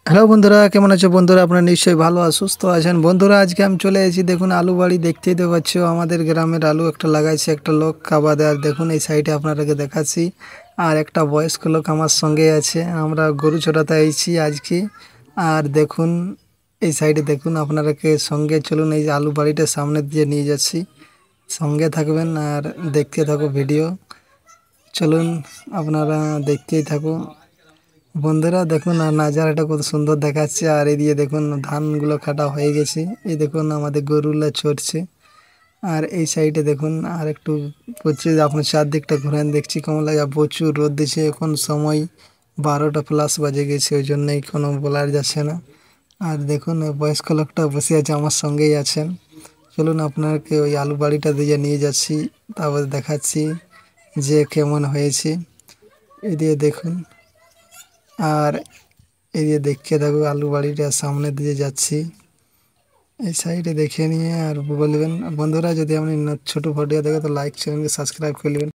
Hello বন্ধুরা, কেমন আছো বন্ধুরা? আপনারা নিশ্চয়ই ভালো আর সুস্থ আছেন। বন্ধুরা, আজকে আমি চলে এসেছি, দেখুন আলু বাড়ি দেখতেই তো পাচ্ছ। আমাদের গ্রামের আলু একটা লাগাইছে একটা লোক কাবাদে। আর দেখুন এই সাইডে আপনাদেরকে দেখাচ্ছি, আর একটা বয়স্ক লোক আমার সঙ্গে আছে। আমরা গরু চড়াতে আইছি আজকে। আর দেখুন এই সাইডে দেখুন, আপনারাকে সঙ্গে চলুন, এই যে আলু বাড়িটা সামনে দিয়ে নিয়ে যাচ্ছি। সঙ্গে থাকবেন আর দেখতে থাকো ভিডিও। চলুন, আপনারা দেখতেই থাকুন। বন্ধুরা দেখুন, আর নাজারাটা কত সুন্দর দেখাচ্ছে। আর এদিকে দেখুন ধানগুলো কাটা হয়ে গেছে। এই দেখুন আমাদের গরুগুলা চড়ছে। আর এই সাইডে দেখুন আর একটু প্রচুর, আপনার চারদিকটা ঘুরেন, দেখছি কেমন লাগে। আর প্রচুর রোদ দিচ্ছে, এখন সময় 12টা+ বাজে গেছে, ওই জন্যই কোনো বলার যাচ্ছে না। আর দেখুন ওই বয়স্ক লোকটা বসে আছে, আমার সঙ্গেই আছেন। চলুন আপনাকে ওই আলু বাড়িটা দিয়ে নিয়ে যাচ্ছি, তারপর দেখাচ্ছি যে কেমন হয়েছে। এদিকে দেখুন, আর এই যে দেখতে থাকো আলু বাড়িটার সামনে দিয়ে যাচ্ছি। এই সাইডে দেখে নিয়ে আর বলবেন। বন্ধুরা, যদি আপনি ছোটো ভিডিও দেখে তো লাইক চ্যানেলকে সাবস্ক্রাইব করে নেবেন।